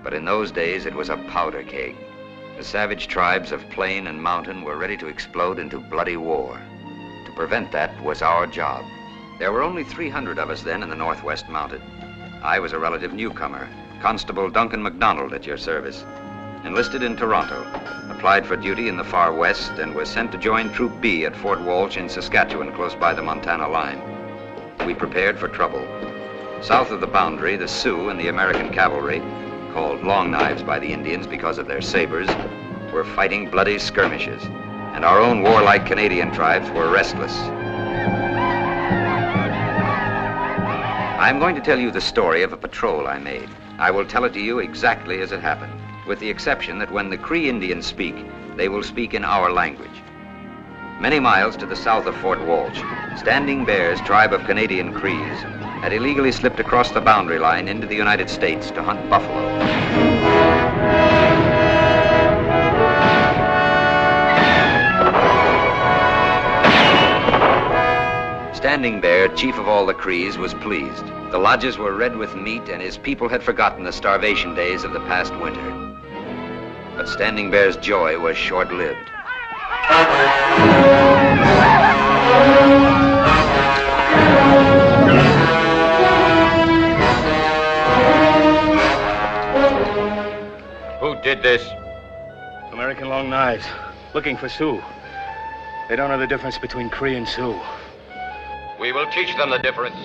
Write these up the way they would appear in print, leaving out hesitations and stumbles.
But in those days, it was a powder keg. The savage tribes of plain and mountain were ready to explode into bloody war. To prevent that was our job. There were only 300 of us then in the Northwest Mounted. I was a relative newcomer, Constable Duncan MacDonald at your service. Enlisted in Toronto, applied for duty in the far west, and was sent to join Troop B at Fort Walsh in Saskatchewan, close by the Montana line. We prepared for trouble. South of the boundary, the Sioux and the American cavalry, called Long Knives by the Indians because of their sabers, were fighting bloody skirmishes, and our own warlike Canadian tribes were restless. I'm going to tell you the story of a patrol I made. I will tell it to you exactly as it happened, with the exception that when the Cree Indians speak, they will speak in our language. Many miles to the south of Fort Walsh, Standing Bear's tribe of Canadian Crees had illegally slipped across the boundary line into the United States to hunt buffalo. Standing Bear, chief of all the Crees, was pleased. The lodges were red with meat, and his people had forgotten the starvation days of the past winter. But Standing Bear's joy was short-lived. Who did this? American Long Knives, looking for Sioux. They don't know the difference between Cree and Sioux. We will teach them the difference.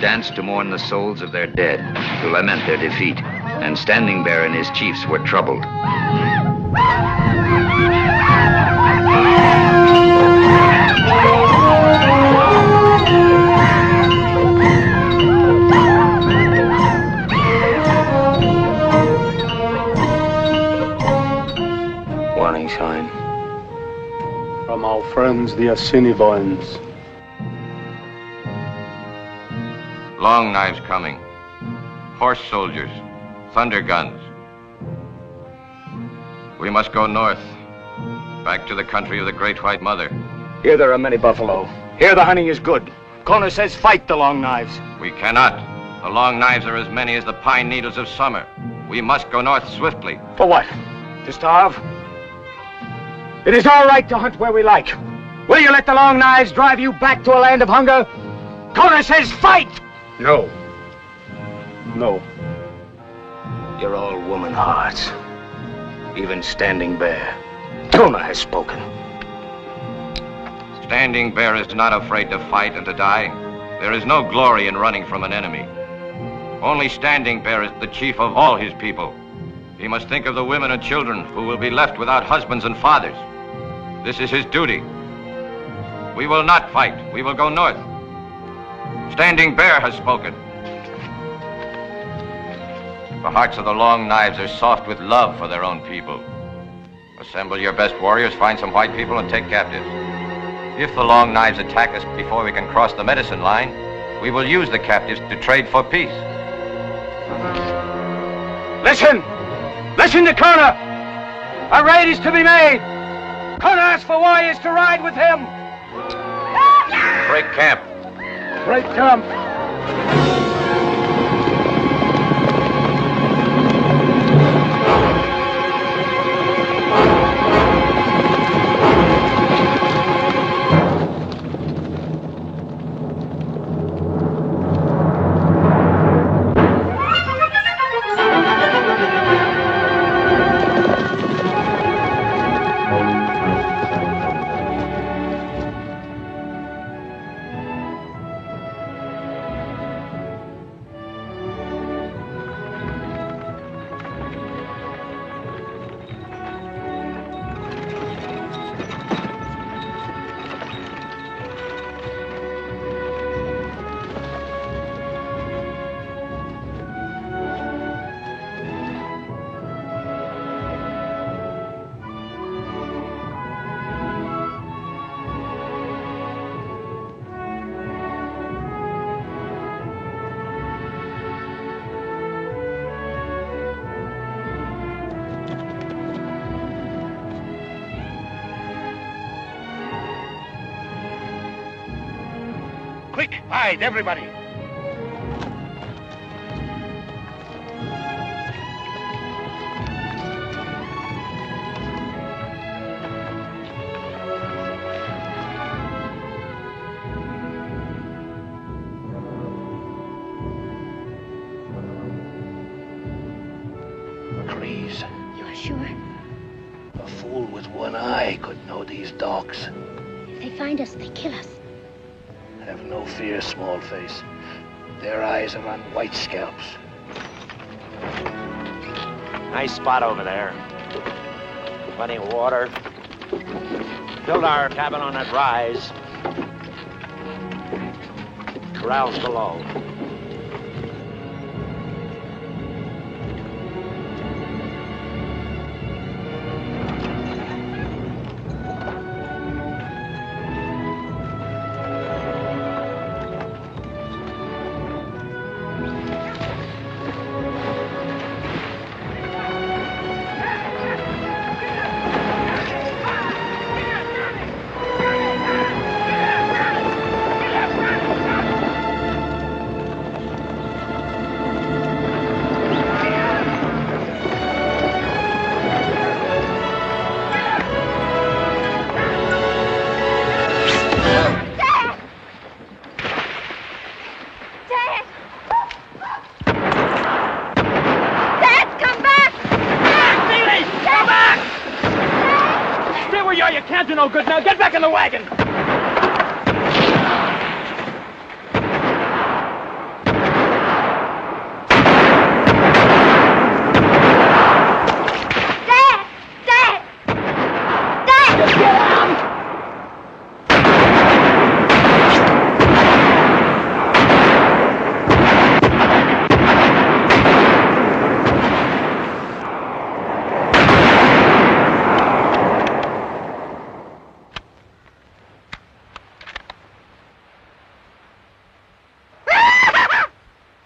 Danced to mourn the souls of their dead, to lament their defeat, and Standing Bear and his chiefs were troubled. Warning sign. From our friends, the Assiniboines. Long Knives coming. Horse soldiers. Thunder guns. We must go north. Back to the country of the Great White Mother. Here there are many buffalo. Here the hunting is good. Kona says fight the Long Knives. We cannot. The Long Knives are as many as the pine needles of summer. We must go north swiftly. For what? To starve? It is all right to hunt where we like. Will you let the Long Knives drive you back to a land of hunger? Kona says fight! No. No. You're all woman hearts. Even Standing Bear. Tona has spoken. Standing Bear is not afraid to fight and to die. There is no glory in running from an enemy. Only Standing Bear is the chief of all his people. He must think of the women and children who will be left without husbands and fathers. This is his duty. We will not fight. We will go north. Standing Bear has spoken. The hearts of the Long Knives are soft with love for their own people. Assemble your best warriors, find some white people, and take captives. If the Long Knives attack us before we can cross the medicine line, we will use the captives to trade for peace. Listen! Listen to Kona! A raid is to be made! Kona asks for warriors to ride with him! Break camp. Break camp! Quick, hide, everybody! Trees. You're sure? A fool with one eye could know these dogs. If they find us, they kill us. Have no fear, small face. Their eyes are on white scalps. Nice spot over there. Plenty of water. Build our cabin on that rise. Corrals below. You can't do no good now. Get back in the wagon.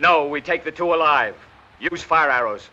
No, we take the two alive. Use fire arrows.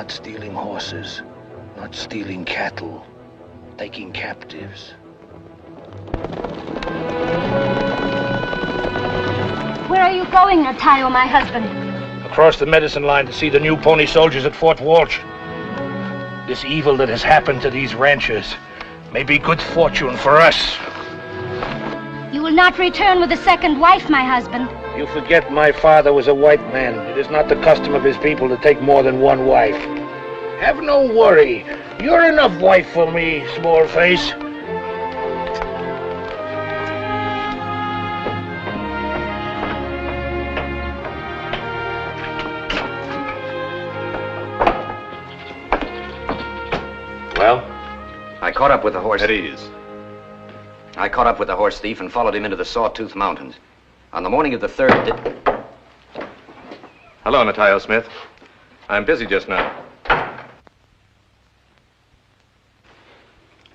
not stealing horses, not stealing cattle, taking captives. Where are you going, Natayo, my husband? Across the medicine line to see the new pony soldiers at Fort Walsh. This evil that has happened to these ranchers may be good fortune for us. You will not return with a second wife, my husband. You forget my father was a white man. It is not the custom of his people to take more than one wife. Have no worry. You're enough wife for me, small face. Well? I caught up with the horse. At ease. I caught up with the horse thief and followed him into the Sawtooth Mountains. On the morning of the 3rd... Hello, Natayo Smith. I'm busy just now.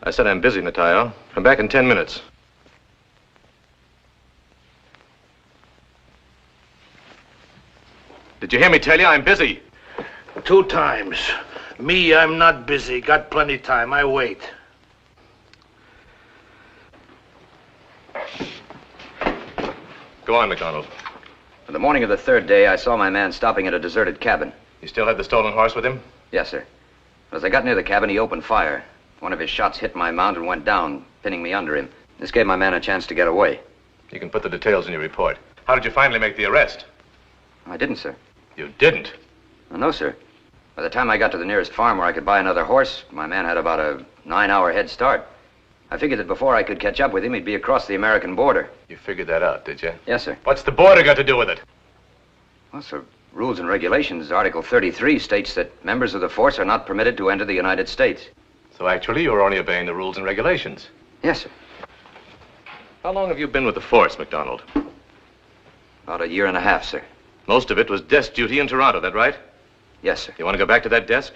I said I'm busy, Natayo. Come back in 10 minutes. Did you hear me tell you I'm busy? 2 times. Me, I'm not busy. Got plenty time. I wait. Go on, McDonald. On the morning of the 3rd day, I saw my man stopping at a deserted cabin. You still had the stolen horse with him? Yes, sir. As I got near the cabin, he opened fire. One of his shots hit my mount and went down, pinning me under him. This gave my man a chance to get away. You can put the details in your report. How did you finally make the arrest? I didn't, sir. You didn't? No, sir. By the time I got to the nearest farm where I could buy another horse, my man had about a 9-hour head start. I figured that before I could catch up with him, he'd be across the American border. You figured that out, did you? Yes, sir. What's the border got to do with it? Well, sir, rules and regulations, Article 33 states that members of the force are not permitted to enter the United States. So actually, you were only obeying the rules and regulations. Yes, sir. How long have you been with the force, McDonald? About 1.5 years, sir. Most of it was desk duty in Toronto, that right? Yes, sir. You want to go back to that desk?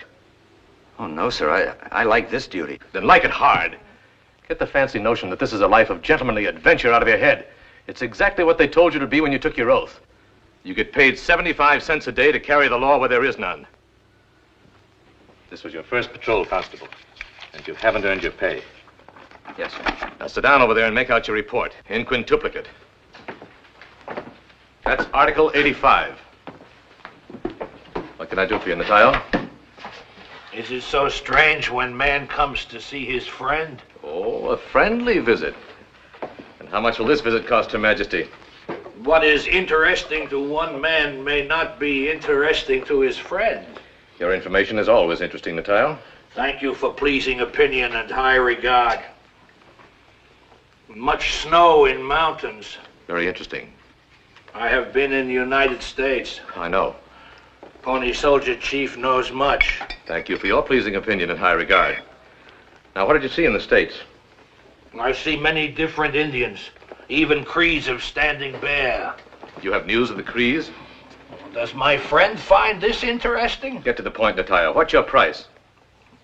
Oh, no, sir. I like this duty. Then like it hard. Get the fancy notion that this is a life of gentlemanly adventure out of your head. It's exactly what they told you to be when you took your oath. You get paid 75 cents a day to carry the law where there is none. This was your first patrol, Constable, and you haven't earned your pay. Yes, sir. Now sit down over there and make out your report in quintuplicate. That's Article 85. What can I do for you, Natayo? Is it so strange when man comes to see his friend? Oh, a friendly visit. And how much will this visit cost Her Majesty? What is interesting to one man may not be interesting to his friend. Your information is always interesting, Natayo. Thank you for pleasing opinion and high regard. Much snow in mountains. Very interesting. I have been in the United States. I know. Pony Soldier Chief knows much. Thank you for your pleasing opinion and high regard. Now, what did you see in the States? I see many different Indians, even Crees of Standing Bear. You have news of the Crees? Does my friend find this interesting? Get to the point, Natayo. What's your price?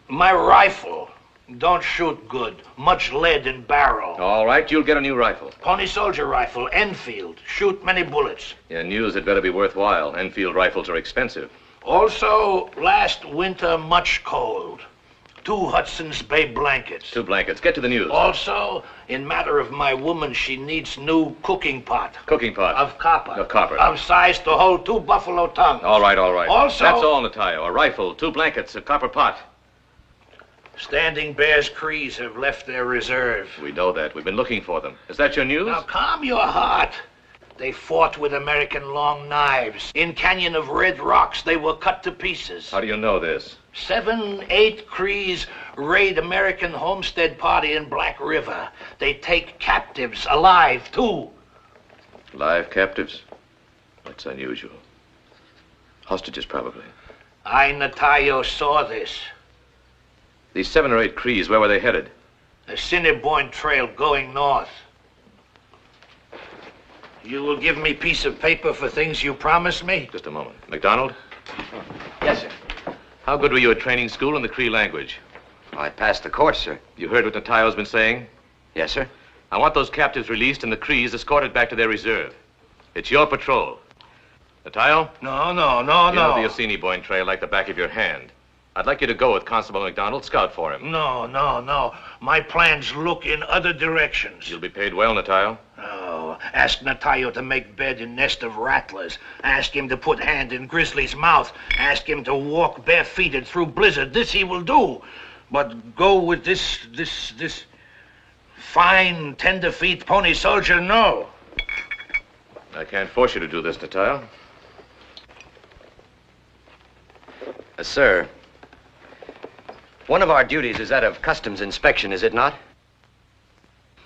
My rifle. Don't shoot good. Much lead in barrel. All right, you'll get a new rifle. Pony Soldier rifle, Enfield. Shoot many bullets. Your news had better be worthwhile. Enfield rifles are expensive. Also, last winter, much cold. 2 Hudson's Bay blankets. 2 blankets. Get to the news. Also, in matter of my woman, she needs new cooking pot. Cooking pot. Of copper. Of copper. Of size to hold 2 buffalo tongues. All right, all right. Also... That's all, Natayo. A rifle, 2 blankets, a copper pot. Standing Bear's Crees have left their reserve. We know that. We've been looking for them. Is that your news? Now, calm your heart. They fought with American long knives. In Canyon of Red Rocks, they were cut to pieces. How do you know this? 7, 8 Crees raid American homestead party in Black River. They take captives alive, too. Live captives? That's unusual. Hostages, probably. I, Natayo, saw this. These 7 or 8 Crees, where were they headed? The Cinnabon Trail going north. You will give me piece of paper for things you promised me? Just a moment. McDonald? Yes, sir. How good were you at training school in the Cree language? I passed the course, sir. You heard what Natayo's been saying? Yes, sir. I want those captives released and the Crees escorted back to their reserve. It's your patrol. Natayo? No. You know the Yosemite Trail like the back of your hand. I'd like you to go with Constable McDonald, scout for him. No. My plans look in other directions. You'll be paid well, Natayo. Oh, ask Natayo to make bed in nest of rattlers. Ask him to put hand in grizzly's mouth. Ask him to walk barefooted through blizzard. This he will do. But go with this fine, tender feet pony soldier, no. I can't force you to do this, Natayo. Sir, one of our duties is that of customs inspection, is it not?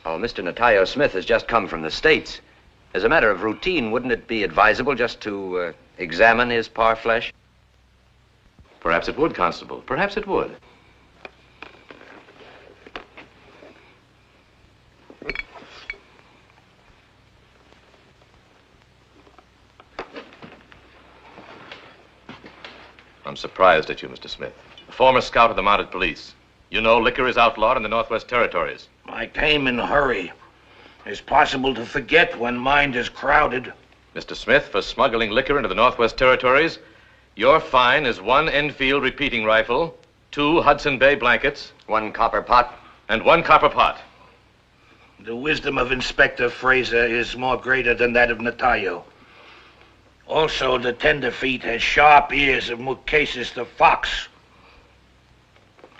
Oh, Mr. Natayo Smith has just come from the States. As a matter of routine, wouldn't it be advisable just to examine his parfleche? Perhaps it would, Constable. Perhaps it would. I'm surprised at you, Mr. Smith. A former scout of the Mounted Police. You know liquor is outlawed in the Northwest Territories. I came in a hurry. It's possible to forget when mind is crowded. Mr. Smith, for smuggling liquor into the Northwest Territories, your fine is 1 Enfield repeating rifle, 2 Hudson Bay blankets, 1 copper pot, and 1 copper pot. The wisdom of Inspector Fraser is more greater than that of Natayo. Also, the tenderfeet has sharp ears of Mukassis the fox.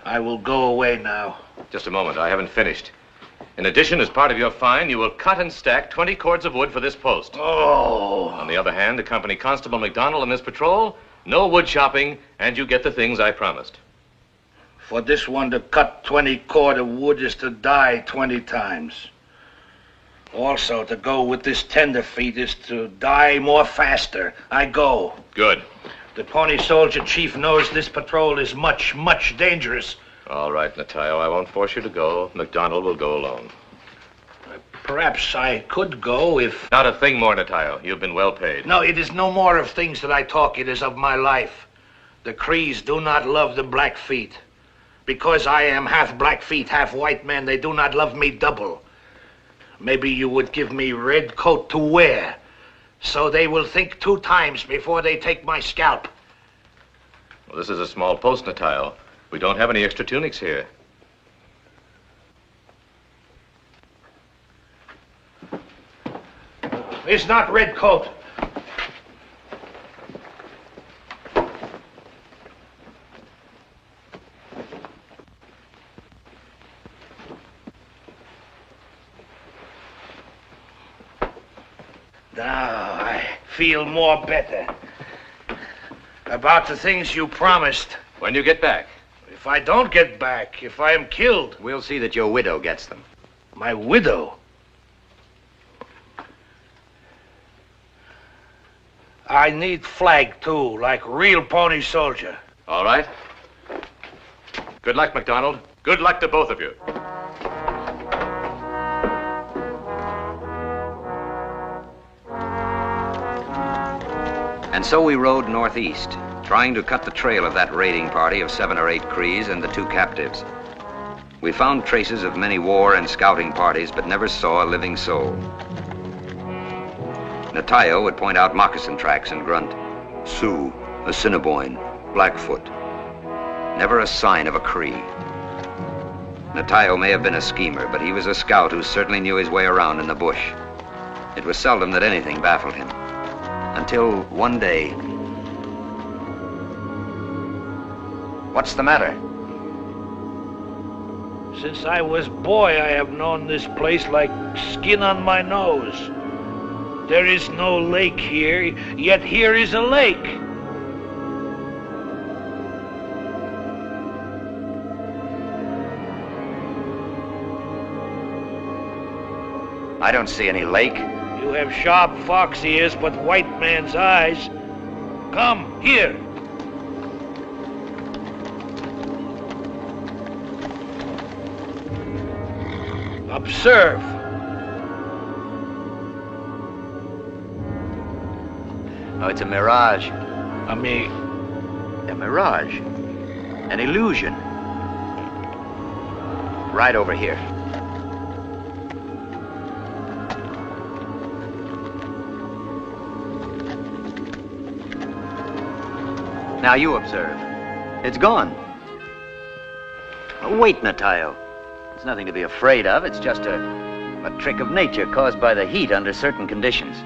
I will go away now. Just a moment, I haven't finished. In addition, as part of your fine, you will cut and stack 20 cords of wood for this post. Oh. On the other hand, accompany Constable McDonald on this patrol, no wood chopping, and you get the things I promised. For this one to cut 20 cord of wood is to die 20 times. Also, to go with this tenderfeet is to die more faster. I go. Good. The Pony Soldier Chief knows this patrol is much, much dangerous. All right, Natayo, I won't force you to go. McDonald will go alone. Perhaps I could go if... Not a thing more, Natayo. You've been well paid. No, it is no more of things that I talk. It is of my life. The Crees do not love the Blackfeet. Because I am half Blackfeet, half white man, they do not love me double. Maybe you would give me red coat to wear, so they will think 2 times before they take my scalp. Well, this is a small post, Natayo. We don't have any extra tunics here. It's not red coat. Now I feel more better about the things you promised. When you get back? If I don't get back, if I am killed. We'll see that your widow gets them. My widow? I need flag, too, like real Pony Soldier. All right. Good luck, McDonald. Good luck to both of you. And so we rode northeast, trying to cut the trail of that raiding party of 7 or 8 Crees and the 2 captives. We found traces of many war and scouting parties, but never saw a living soul. Natayo would point out moccasin tracks and grunt, Sioux, Assiniboine, Blackfoot. Never a sign of a Cree. Natayo may have been a schemer, but he was a scout who certainly knew his way around in the bush. It was seldom that anything baffled him. Until one day... What's the matter? Since I was boy, I have known this place like skin on my nose. There is no lake here, yet here is a lake. I don't see any lake. You have sharp fox ears, but white man's eyes. Come, here. Observe. Oh, it's a mirage. I mean, A mirage. An illusion. Right over here. Now you observe. It's gone. Oh, wait, Natayo. It's nothing to be afraid of. It's just a trick of nature caused by the heat under certain conditions.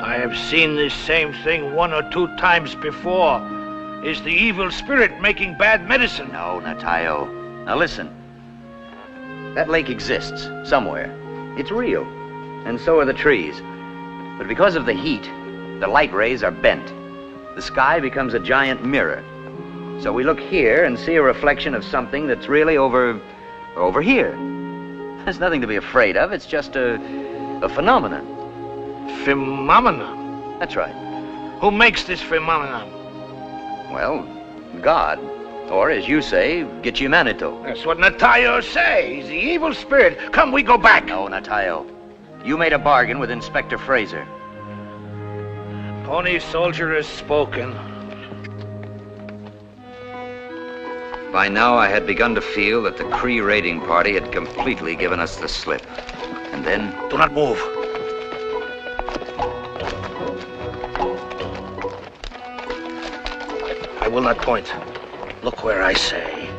I have seen this same thing 1 or 2 times before. Is the evil spirit making bad medicine? No, Natayo. Now listen. That lake exists somewhere. It's real. And so are the trees. But because of the heat, the light rays are bent. The sky becomes a giant mirror. So we look here and see a reflection of something that's really over here. There's nothing to be afraid of. It's just a phenomenon. Phenomenon? That's right. Who makes this phenomenon? Well, God. Or, as you say, Gichimanito. That's what Natayo say. He's the evil spirit. Come, we go back. No, Natayo. You made a bargain with Inspector Fraser. Pony Soldier has spoken. By now, I had begun to feel that the Cree raiding party had completely given us the slip. And then... Do not move. I will not point. Look where I say.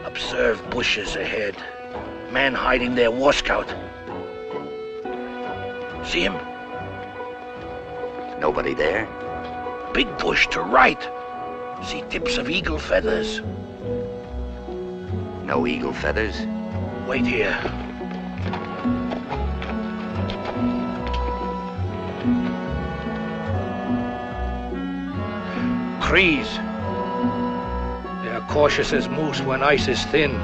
Observe bushes ahead. Man hiding there, war scout. See him? Nobody there? Big bush to right. See tips of eagle feathers. No eagle feathers? Wait here. Crees. They are cautious as moose when ice is thin.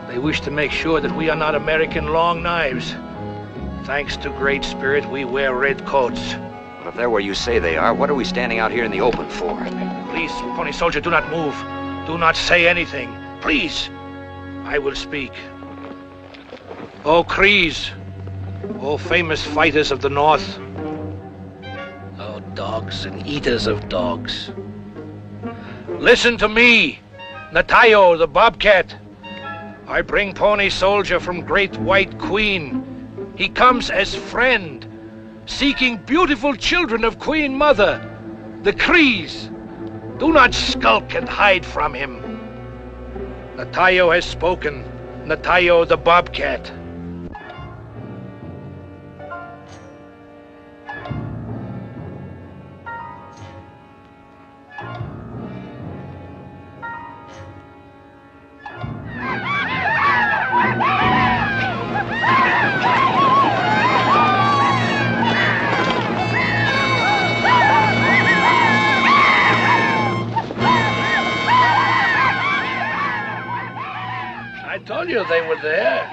They wish to make sure that we are not American long knives. Thanks to Great Spirit, we wear red coats. But if they're where you say they are, what are we standing out here in the open for? Please, Pony Soldier, do not move. Do not say anything. Please. I will speak. Oh, Crees. Oh, famous fighters of the North. Oh, dogs and eaters of dogs. Listen to me, Natayo the Bobcat. I bring Pony Soldier from Great White Queen. He comes as friend, seeking beautiful children of Queen Mother, the Crees. Do not skulk and hide from him. Natayo has spoken. Natayo the Bobcat. I told you they were there.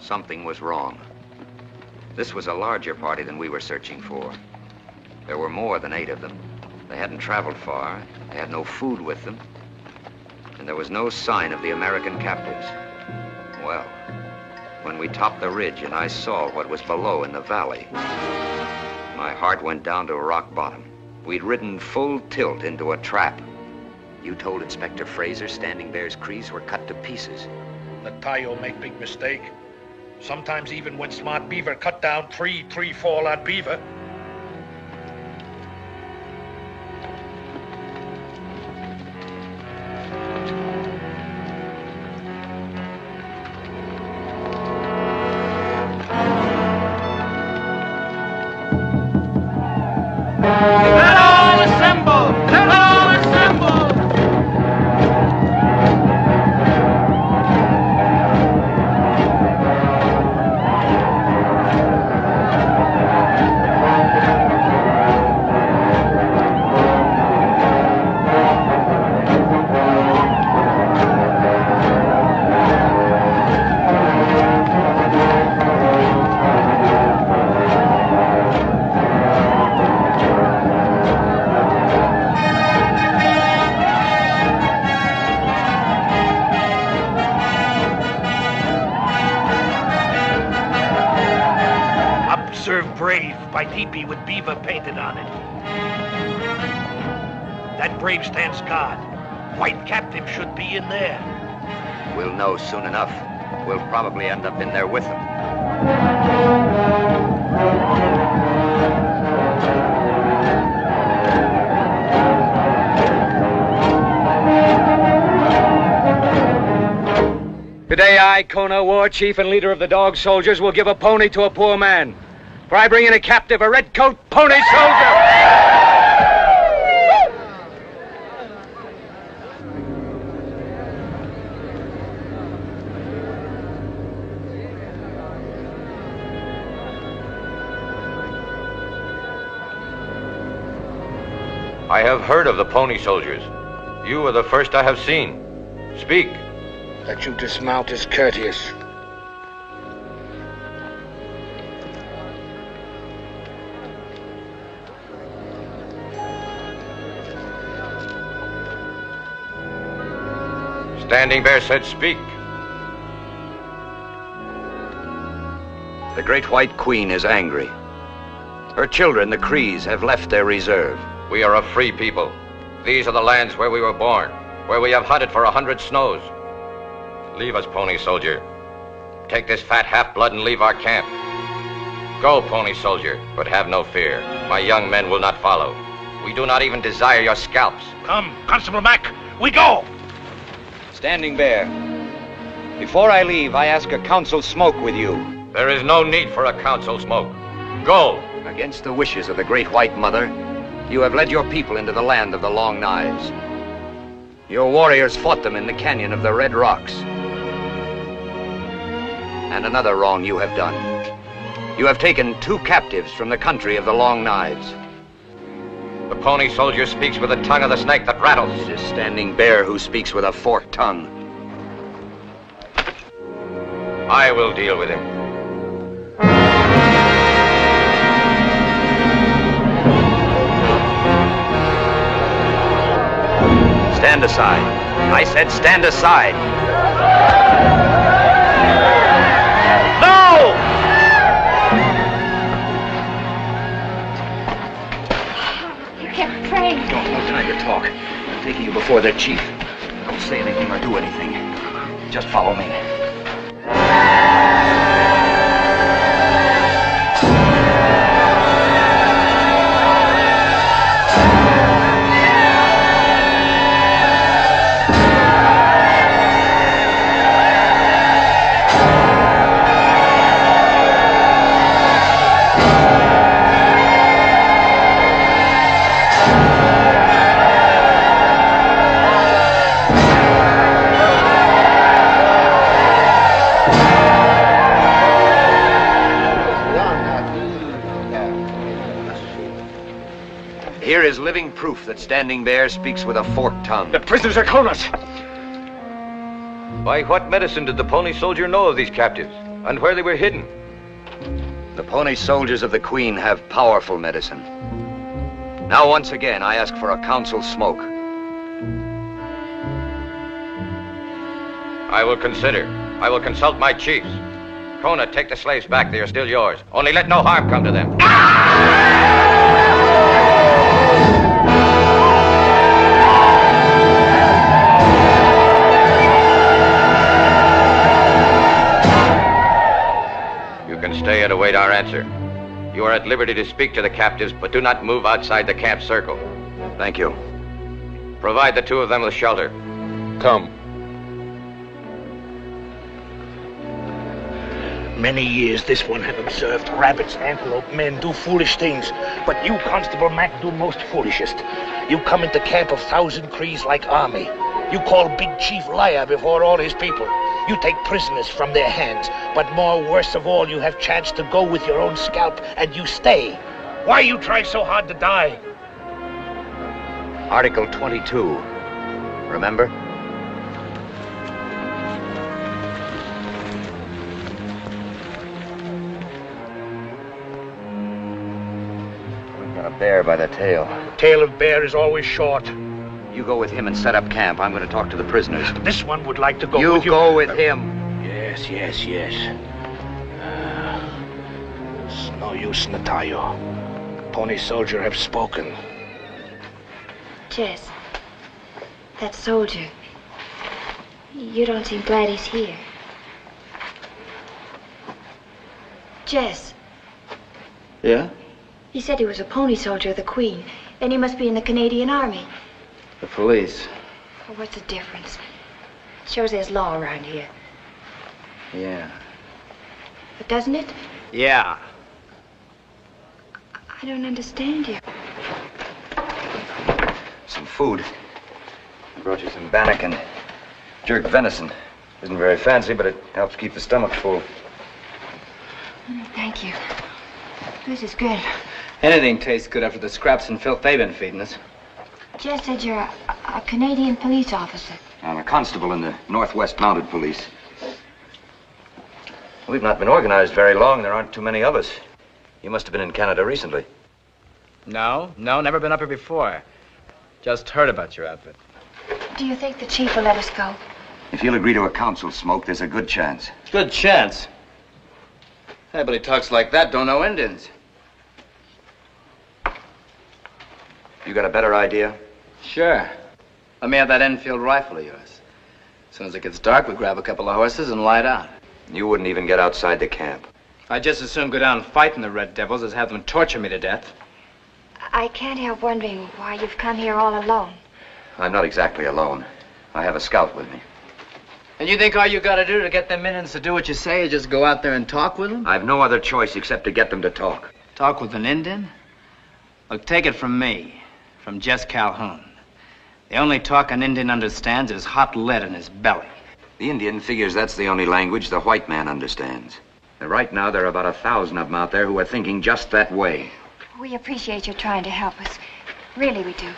Something was wrong. This was a larger party than we were searching for. There were more than 8 of them. They hadn't traveled far. They had no food with them. And there was no sign of the American captives. Well, when we topped the ridge and I saw what was below in the valley, my heart went down to rock bottom. We'd ridden full tilt into a trap. You told Inspector Fraser Standing Bear's Crees were cut to pieces. Natayo make big mistake. Sometimes even when smart beaver cut down 3 fall-out beaver. Let all assemble! Let all assemble! Observe brave by teepee with beaver painted on it. That brave stands guard. White captive should be in there. We'll know soon enough. We'll probably end up in there with them. Today I, Kona, war chief and leader of the dog soldiers, will give a pony to a poor man. For I bring in a captive, a red-coat pony soldier! I have heard of the pony soldiers. You are the first I have seen. Speak. That you dismount is courteous. Standing Bear said speak. The Great White Queen is angry. Her children, the Crees, have left their reserve. We are a free people. These are the lands where we were born, where we have hunted for 100 snows. Leave us, pony soldier. Take this fat half-blood and leave our camp. Go, pony soldier, but have no fear. My young men will not follow. We do not even desire your scalps. Come, Constable Mac, we go! Standing Bear, before I leave, I ask a council smoke with you. There is no need for a council smoke. Go! Against the wishes of the Great White Mother, you have led your people into the land of the Long Knives. Your warriors fought them in the canyon of the Red Rocks. And another wrong you have done. You have taken 2 captives from the country of the Long Knives. The pony soldier speaks with the tongue of the snake that rattles. It is Standing Bear who speaks with a forked tongue. I will deal with him. Stand aside. I said stand aside. No! You kept praying. No time to talk. I'm taking you before the chief. Don't say anything or do anything. Just follow me. Here is living proof that Standing Bear speaks with a forked tongue. The prisoners are Kona's. By what medicine did the pony soldier know of these captives, and where they were hidden? The pony soldiers of the Queen have powerful medicine. Now, once again, I ask for a council smoke. I will consider. I will consult my chiefs. Kona, take the slaves back. They are still yours. Only let no harm come to them. You can stay and await our answer. You are at liberty to speak to the captives, but do not move outside the camp circle. Thank you. Provide the 2 of them with shelter. Come. Many years this one have observed rabbits, antelope, men do foolish things. But you, Constable Mac, do most foolishest. You come into camp of 1,000 Crees like army. You call Big Chief liar before all his people. You take prisoners from their hands. But more worse of all, you have chance to go with your own scalp, and you stay. Why you try so hard to die? Article 22. Remember? We've got a bear by the tail. Tail of bear is always short. You go with him and set up camp. I'm going to talk to the prisoners. This one would like to go You with you. go with him. Yes. It's no use, Natayo. Pony soldier have spoken. Jess, that soldier. You don't seem glad he's here. Jess. Yeah? He said he was a pony soldier of the Queen. Then he must be in the Canadian Army. The police. Oh, what's the difference? Shows there's law around here. Yeah. But doesn't it? Yeah. I don't understand you. Some food. I brought you some bannock and jerk venison. Isn't very fancy, but it helps keep the stomach full. Thank you. This is good. Anything tastes good after the scraps and filth they've been feeding us. Jess said you're a Canadian police officer. I'm a constable in the Northwest Mounted Police. We've not been organized very long. There aren't too many of us. You must have been in Canada recently. No, never been up here before. Just heard about your outfit. Do you think the chief will let us go? If you'll agree to a council smoke, there's a good chance. Good chance. Everybody talks like that, don't know Indians. You got a better idea? Sure. Let me have that Enfield rifle of yours. As soon as it gets dark, we grab a couple of horses and light out. You wouldn't even get outside the camp. I'd just as soon go down fighting the Red Devils as have them torture me to death. I can't help wondering why you've come here all alone. I'm not exactly alone. I have a scout with me. And you think all you gotta do to get them Indians to do what you say is just go out there and talk with them? I've no other choice except to get them to talk. Talk with an Indian? Look, take it from me, from Jess Calhoun. The only talk an Indian understands is hot lead in his belly. The Indian figures that's the only language the white man understands. And right now, there are about 1,000 of them out there who are thinking just that way. We appreciate your trying to help us. Really, we do.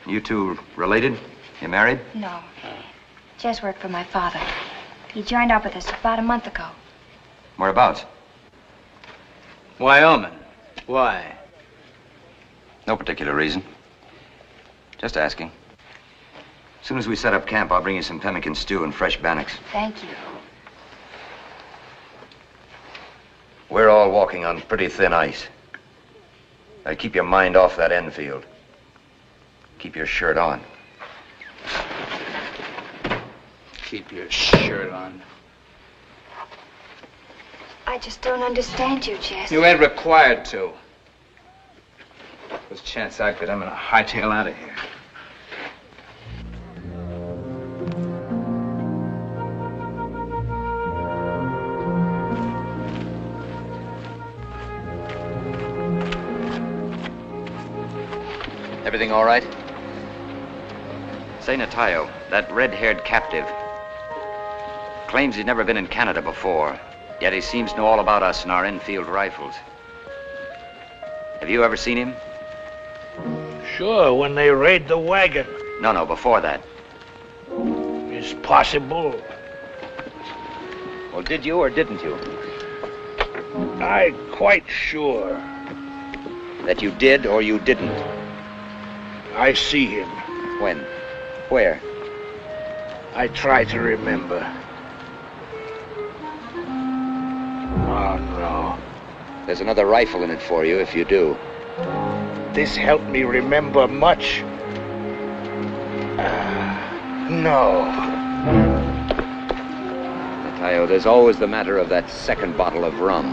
You two related? You married? No. Jess worked for my father. He joined up with us about a month ago. Whereabouts? Wyoming. Why? No particular reason. Just asking. As soon as we set up camp, I'll bring you some pemmican stew and fresh bannocks. Thank you. We're all walking on pretty thin ice. Now keep your mind off that Enfield. Keep your shirt on. Keep your shirt on. I just don't understand you, Jess. You ain't required to. There's a chance I could. I'm gonna hightail out of here. Everything all right? Say, Natayo, that red-haired captive claims he's never been in Canada before, yet he seems to know all about us and our Enfield rifles. Have you ever seen him? Sure, when they raid the wagon. No, before that. It's possible. Well, did you or didn't you? I'm quite sure. That you did or you didn't? I see him. When? Where? I try to remember. Oh, no. There's another rifle in it for you if you do. This helped me remember much. No. Natayo, there's always the matter of that second bottle of rum.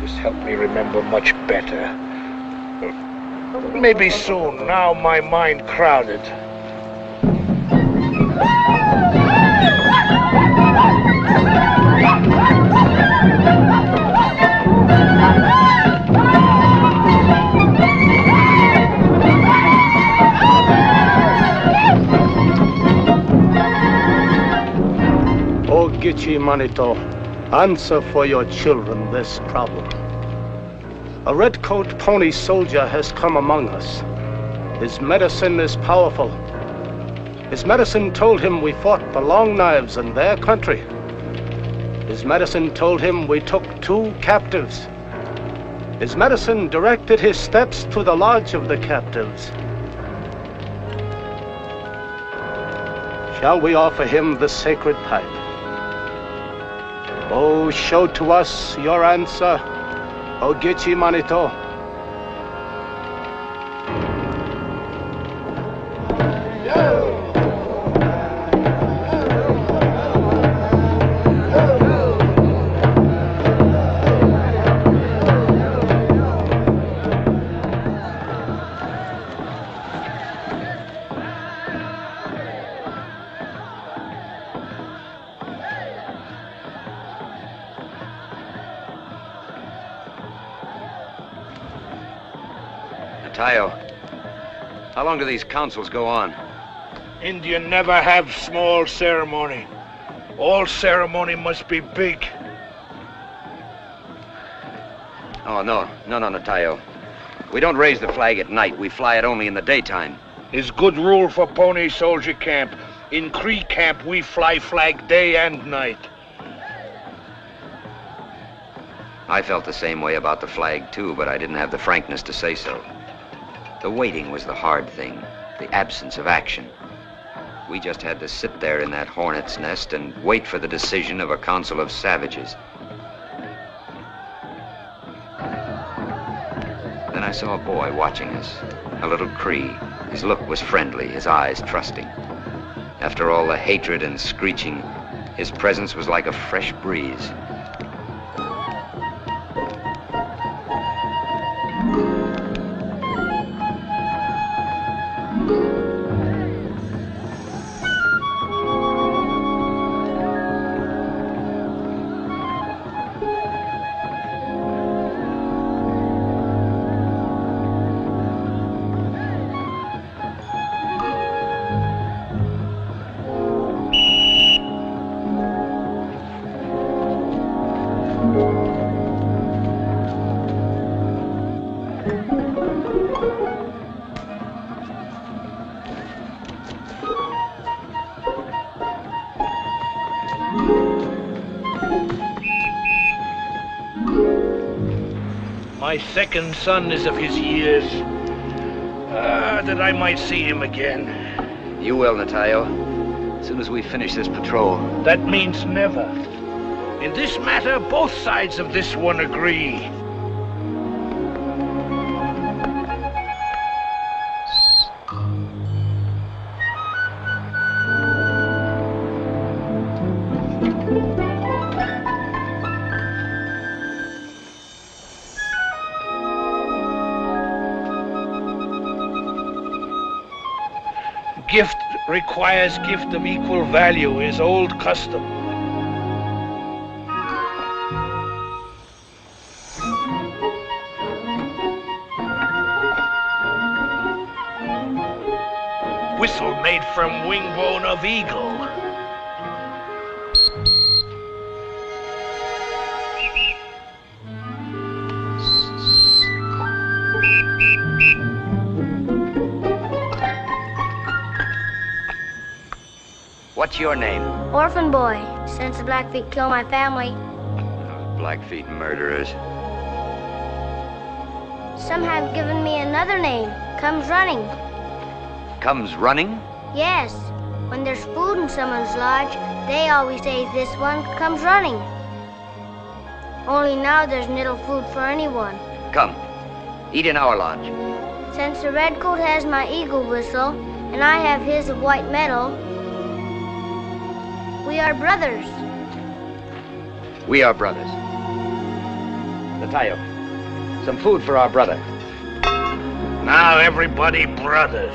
This helped me remember much better. Maybe soon. Now my mind crowded. O Gichi Manito, answer for your children this problem. A red-coat pony soldier has come among us. His medicine is powerful. His medicine told him we fought the Long Knives in their country. His medicine told him we took 2 captives. His medicine directed his steps to the lodge of the captives. Shall we offer him the sacred pipe? Oh, show to us your answer, O Gichi Manito. Natayo, how long do these councils go on? Indian never have small ceremony. All ceremony must be big. Oh, no, Natayo. We don't raise the flag at night. We fly it only in the daytime. Is good rule for Pony Soldier Camp. In Cree Camp, we fly flag day and night. I felt the same way about the flag, too, but I didn't have the frankness to say so. The waiting was the hard thing, the absence of action. We just had to sit there in that hornet's nest and wait for the decision of a council of savages. Then I saw a boy watching us, a little Cree. His look was friendly, his eyes trusting. After all the hatred and screeching, his presence was like a fresh breeze. My second son is of his years. That I might see him again. You will, Natayo. As soon as we finish this patrol. That means never. In this matter, both sides of this one agree. Gift requires gift of equal value is old custom. Whistle made from wing bone of eagle. What's your name? Orphan boy. Since the Blackfeet killed my family, Those Blackfeet murderers. some have given me another name. Comes running. Comes running? Yes. When there's food in someone's lodge, they always say this one comes running. Only now there's little food for anyone. Come, eat in our lodge. Since the redcoat has my eagle whistle, and I have his of white metal, we are brothers. We are brothers. Natayo, some food for our brother. Now everybody brothers.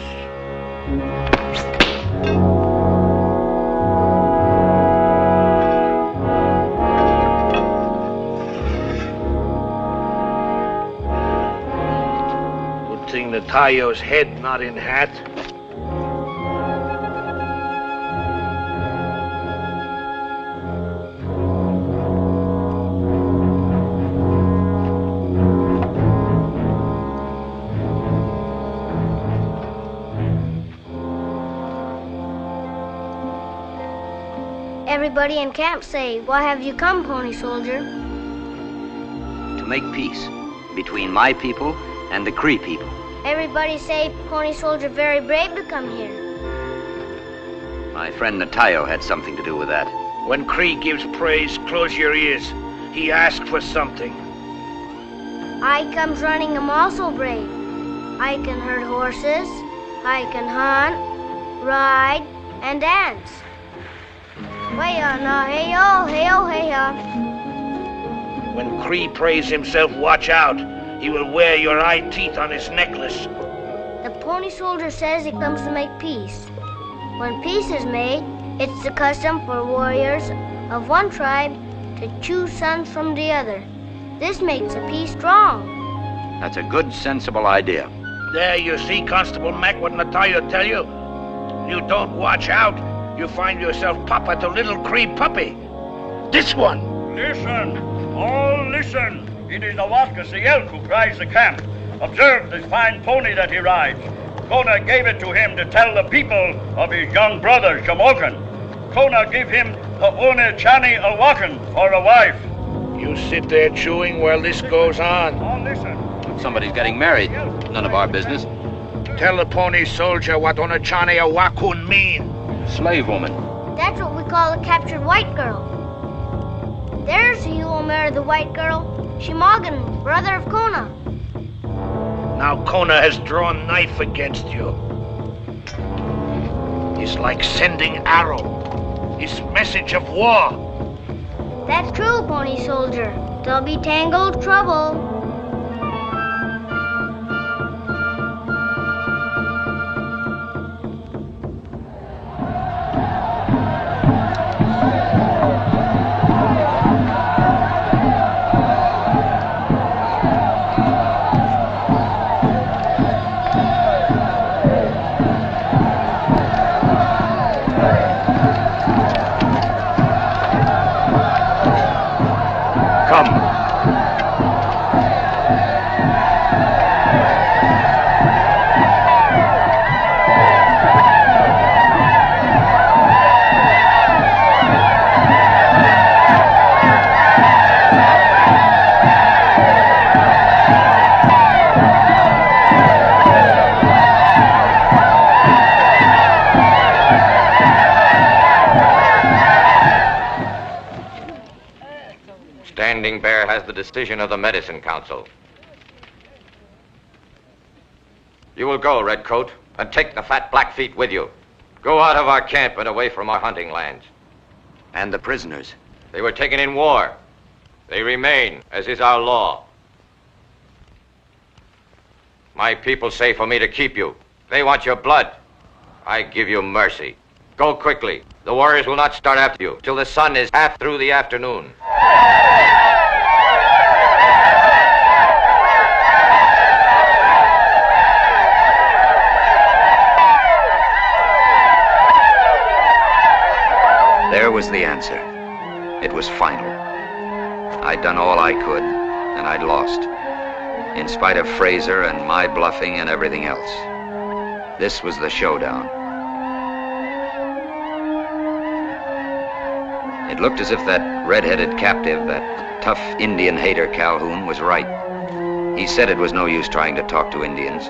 Good thing Natayo's head not in hat. Everybody in camp say, "Why have you come, Pony Soldier?" To make peace between my people and the Cree people. Everybody say Pony Soldier very brave to come here. My friend Natayo had something to do with that. When Cree gives praise, close your ears. He asked for something. I comes running, I'm also brave. I can herd horses, I can hunt, ride, and dance. Way-ya, na, hey-yo, hey-yo, hey-ya. When Cree praise himself, watch out. He will wear your eye teeth on his necklace. The Pony Soldier says he comes to make peace. When peace is made, it's the custom for warriors of one tribe to choose sons from the other. This makes a peace strong. That's a good, sensible idea. There, you see, Constable Mac, what Natalia tell you? You don't watch out, you find yourself papa to little Cree puppy. This one. Listen, all listen. It is the Waskas, the elk, who cries the camp. Observe this fine pony that he rides. Kona gave it to him to tell the people of his young brother, Shamokin. Kona give him the One Chani Awakan for a wife. You sit there chewing while this goes on. All listen. Somebody's getting married. None of our business. Tell the pony soldier what Onachane Awakun mean. Slave woman. That's what we call a captured white girl. There's he who will marry the white girl, Shimogan, brother of Kona. Now Kona has drawn knife against you. It's like sending arrow. It's message of war. That's true, pony soldier. There'll be tangled trouble. Standing Bear has the decision of the Medicine Council. You will go, Redcoat, and take the fat Blackfeet with you. Go out of our camp and away from our hunting lands. And the prisoners. They were taken in war. They remain, as is our law. My people say for me to keep you. They want your blood. I give you mercy. Go quickly. The warriors will not start after you till the sun is half through the afternoon. There was the answer. It was final. I'd done all I could, and I'd lost. In spite of Fraser and my bluffing and everything else. This was the showdown. It looked as if that red-headed captive, that tough Indian hater Calhoun, was right. He said it was no use trying to talk to Indians.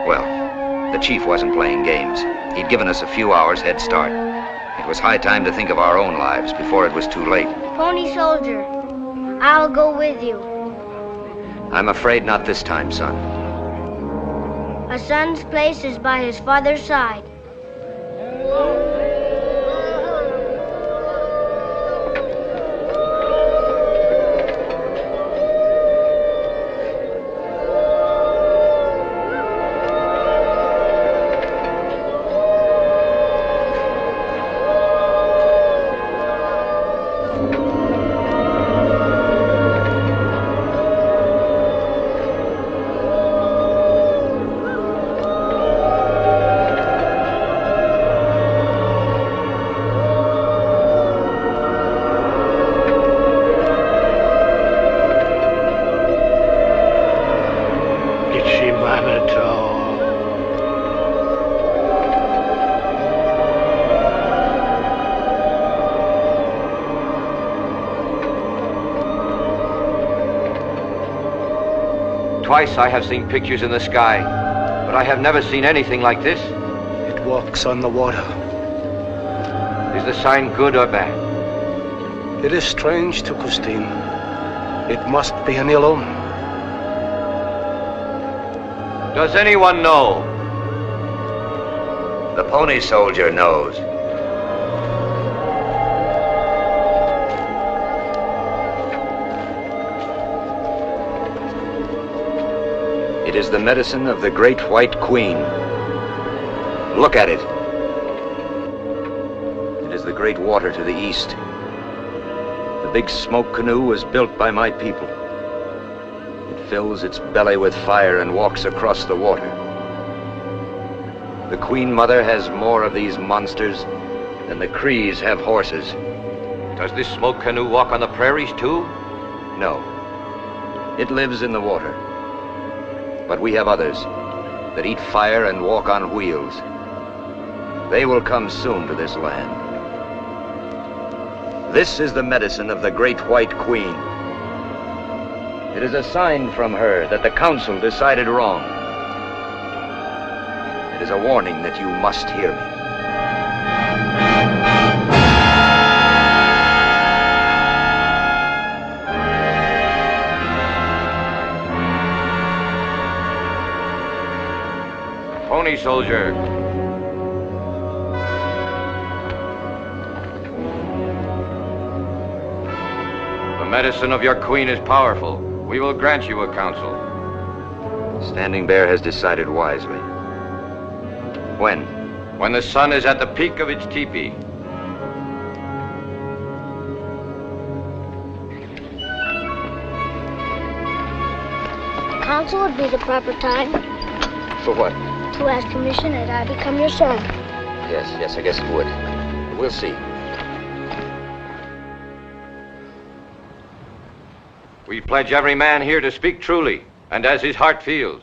Well, the chief wasn't playing games. He'd given us a few hours head start. It was high time to think of our own lives before it was too late. Pony soldier, I'll go with you. I'm afraid not this time, son. A son's place is by his father's side. Twice I have seen pictures in the sky, but I have never seen anything like this. It walks on the water. Is the sign good or bad? It is strange to Christine. It must be an ill omen. Does anyone know? The pony soldier knows. It is the medicine of the great white queen. Look at it. It is the great water to the east. The big smoke canoe was built by my people. It fills its belly with fire and walks across the water. The Queen Mother has more of these monsters than the Crees have horses. Does this smoke canoe walk on the prairies too? No. It lives in the water. But we have others that eat fire and walk on wheels. They will come soon to this land. This is the medicine of the Great White Queen. It is a sign from her that the council decided wrong. It is a warning that you must hear me. Pony soldier. The medicine of your queen is powerful. We will grant you a counsel. Standing Bear has decided wisely. When? When the sun is at the peak of its teepee. Council would be the proper time For what? to ask permission that I become your son. Yes, I guess it would. We'll see. We pledge every man here to speak truly and as his heart feels.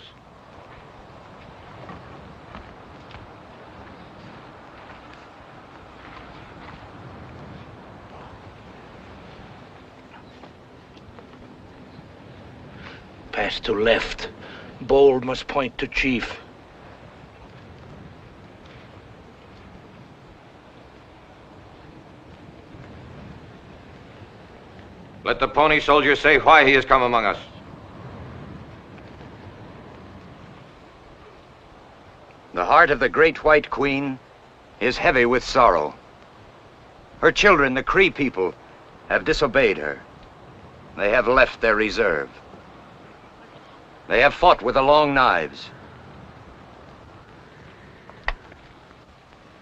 Pass to left. Bold must point to chief. Let the pony soldier say why he has come among us. The heart of the Great White Queen is heavy with sorrow. Her children, the Cree people, have disobeyed her. They have left their reserve. They have fought with the long knives.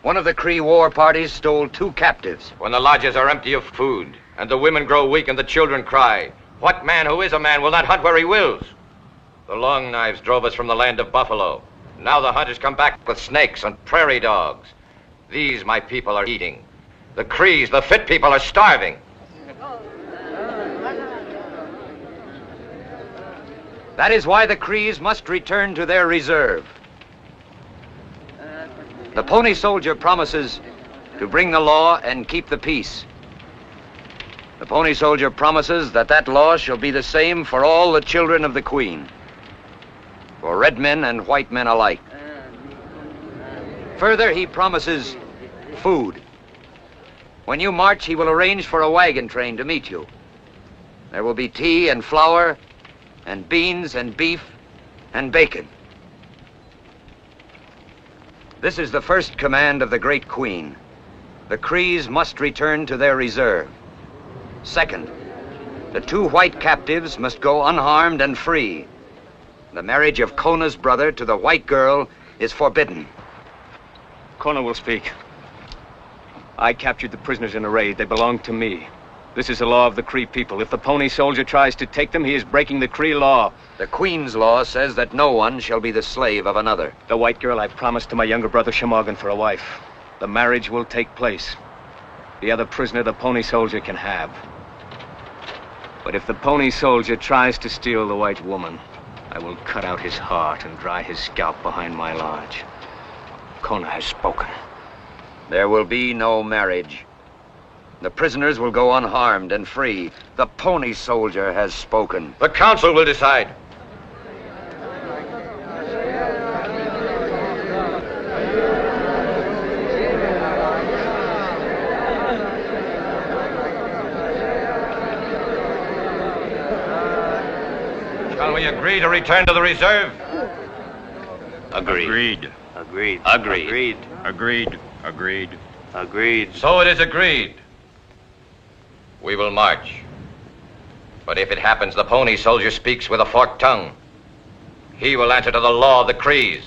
One of the Cree war parties stole 2 captives. When the lodges are empty of food, and the women grow weak and the children cry, what man who is a man will not hunt where he wills? The long knives drove us from the land of buffalo. Now the hunters come back with snakes and prairie dogs. These my people are eating. The Crees, the fit people, are starving. That is why the Crees must return to their reserve. The pony soldier promises to bring the law and keep the peace. The pony soldier promises that that law shall be the same for all the children of the Queen, for red men and white men alike. Further, he promises food. When you march, he will arrange for a wagon train to meet you. There will be tea and flour and beans and beef and bacon. This is the first command of the Great Queen. The Crees must return to their reserve. Second, the 2 white captives must go unharmed and free. The marriage of Kona's brother to the white girl is forbidden. Kona will speak. I captured the prisoners in a raid. They belong to me. This is the law of the Cree people. If the pony soldier tries to take them, he is breaking the Cree law. The Queen's law says that no one shall be the slave of another. The white girl I promised to my younger brother Shamogan for a wife. The marriage will take place. The other prisoner the pony soldier can have. But if the pony soldier tries to steal the white woman, I will cut out his heart and dry his scalp behind my lodge. Kona has spoken. There will be no marriage. The prisoners will go unharmed and free. The pony soldier has spoken. The council will decide. Shall we agree to return to the reserve? Agreed. Agreed. Agreed. Agreed. So it is agreed. We will march. But if it happens the pony soldier speaks with a forked tongue, he will answer to the law of the Crees.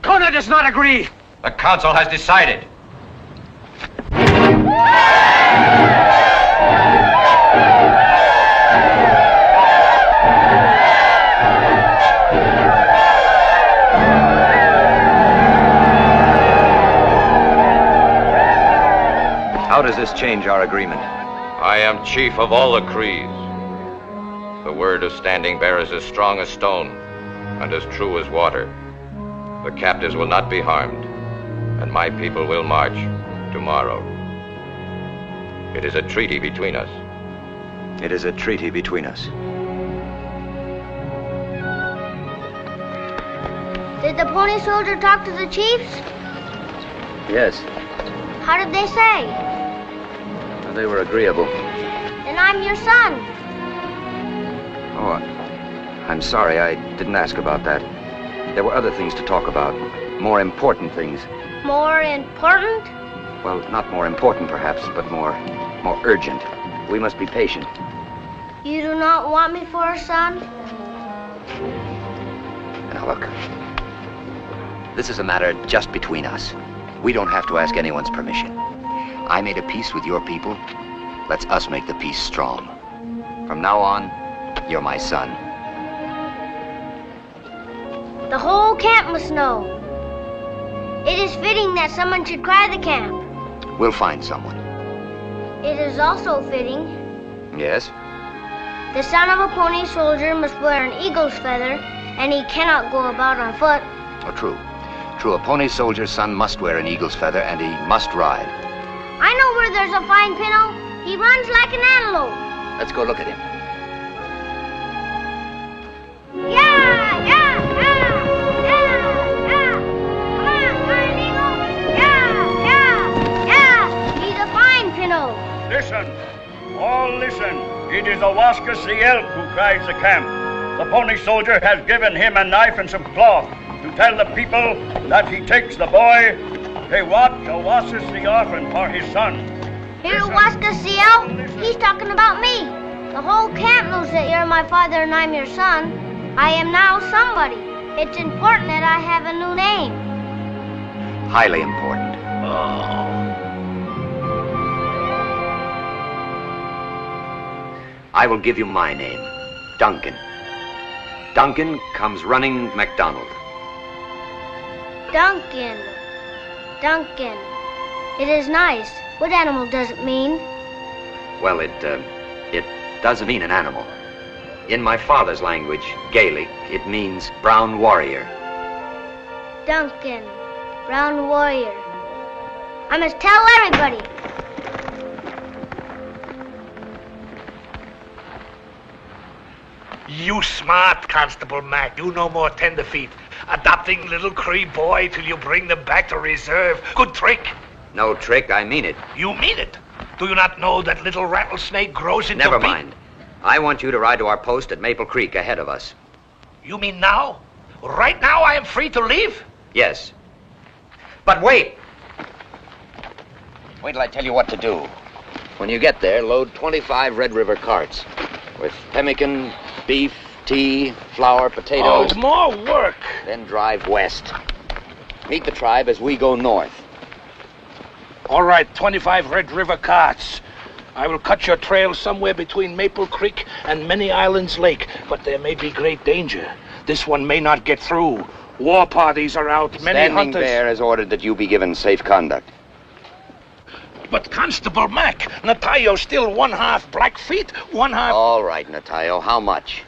Kona does not agree! The council has decided. this change our agreement? I am chief of all the Crees. The word of Standing Bear is as strong as stone and as true as water. The captives will not be harmed, and my people will march tomorrow. It is a treaty between us. It is a treaty between us. Did the pony soldier talk to the chiefs? Yes, How did they say? they were agreeable. Then I'm your son. Oh, I'm sorry, I didn't ask about that. There were other things to talk about, more important things. More important? Well, not more important perhaps, but more urgent. We must be patient. You do not want me for a son? Now look, this is a matter just between us. We don't have to ask anyone's permission. I made a peace with your people. Let's us make the peace strong. From now on, you're my son. The whole camp must know. It is fitting that someone should cry the camp. We'll find someone. It is also fitting. Yes? The son of a pony soldier must wear an eagle's feather, and he cannot go about on foot. Oh, true. True, a pony soldier's son must wear an eagle's feather, and he must ride. I know where there's a fine pinto. He runs like an antelope. Let's go look at him. Yeah, yeah, yeah, yeah, yeah. Come on, fine eagle. Yeah, yeah, yeah. He's a fine pinto. Listen, all listen. It is the Waskasi the elk who cries the camp. The pony soldier has given him a knife and some cloth to tell the people that he takes the boy. They watch a Waskasi the orphan for his son. Here, Waskasi elk. He's talking about me. The whole camp knows that you're my father and I'm your son. I am now somebody. It's important that I have a new name. Highly important. I will give you my name, Duncan. Duncan comes running MacDonald. Duncan. Duncan. It is nice. What animal does it mean? Well, it doesn't mean an animal. In my father's language, Gaelic, it means brown warrior. Duncan. Brown warrior. I must tell everybody. You smart, Constable Mac. You no more tenderfeet. Adopting little Cree boy till you bring them back to reserve. Good trick. No trick, I mean it. You mean it? Do you not know that little rattlesnake grows into Never mind. I want you to ride to our post at Maple Creek ahead of us. You mean now? Right now I am free to leave? Yes. But wait! Wait till I tell you what to do. When you get there, load 25 Red River carts with pemmican, beef, tea, flour, potatoes. Oh, more work. Then drive west. Meet the tribe as we go north. All right, 25 Red River carts. I will cut your trail somewhere between Maple Creek and Many Islands Lake, but there may be great danger. This one may not get through. War parties are out. Many Standing hunters... Bear has ordered that you be given safe conduct. But Constable Mac, Natayo's still one half Blackfeet, one half... All right, Natayo, how much?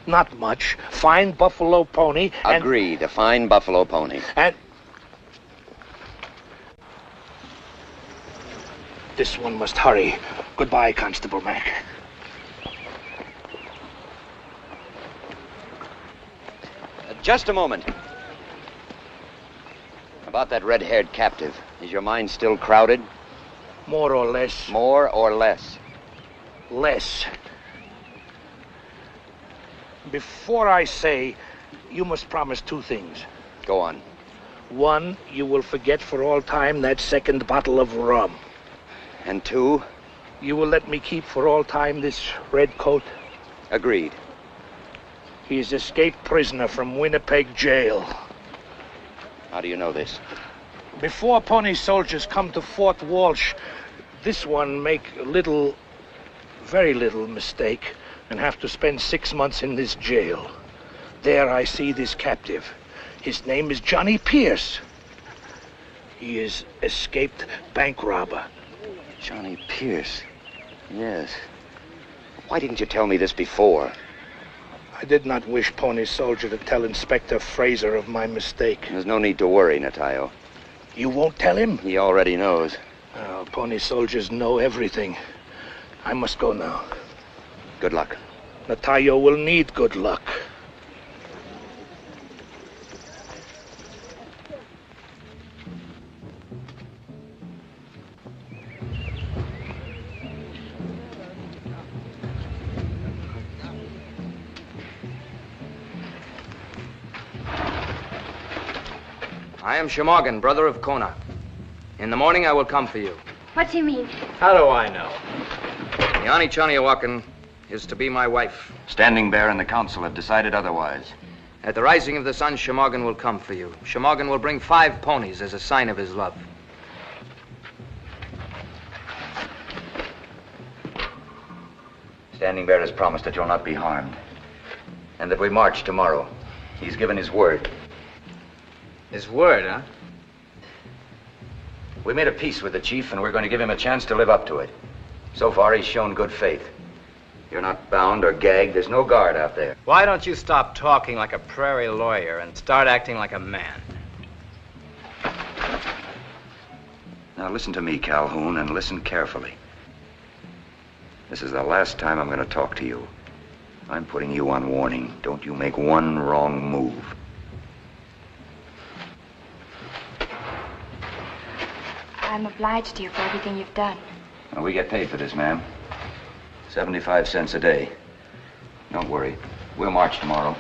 Not much. Fine buffalo pony and... Agreed, a fine buffalo pony. And... This one must hurry. Goodbye, Constable Mac. Just a moment. About that red-haired captive. Is your mind still crowded? More or less. More or less? Less. Before I say, you must promise two things. Go on. One, you will forget for all time that second bottle of rum. And two? You will let me keep for all time this red coat. Agreed. He is escaped prisoner from Winnipeg jail. How do you know this? Before pony soldiers come to Fort Walsh, this one make a little, very little mistake and have to spend 6 months in this jail. There I see this captive. His name is Johnny Pierce. He is escaped bank robber. Johnny Pierce. Yes. Why didn't you tell me this before? I did not wish Pony Soldier to tell Inspector Fraser of my mistake. There's no need to worry, Natayo. You won't tell him? He already knows. Oh, Pony Soldiers know everything. I must go now. Good luck. Natayo will need good luck. I am Shemorgan, brother of Kona. In the morning, I will come for you. What's he mean? How do I know? Yanni Choniawakan is to be my wife. Standing Bear and the council have decided otherwise. At the rising of the sun, Shemorgan will come for you. Shemorgan will bring 5 ponies as a sign of his love. Standing Bear has promised that you'll not be harmed. And that we march tomorrow. He's given his word. His word, huh? We made a peace with the chief, and we're going to give him a chance to live up to it. So far, he's shown good faith. You're not bound or gagged. There's no guard out there. Why don't you stop talking like a prairie lawyer and start acting like a man? Now listen to me, Calhoun, and listen carefully. This is the last time I'm going to talk to you. I'm putting you on warning. Don't you make one wrong move. I'm obliged to you for everything you've done. Well, we get paid for this, ma'am. 75 cents a day. Don't worry. We'll march tomorrow.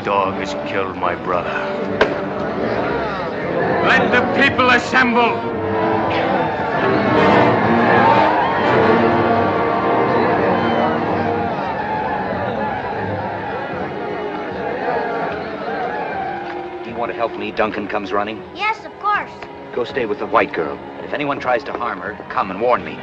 Dog has killed my brother. Let the people assemble! You want to help me? Duncan comes running. Yes, of course. Go stay with the white girl. If anyone tries to harm her, come and warn me.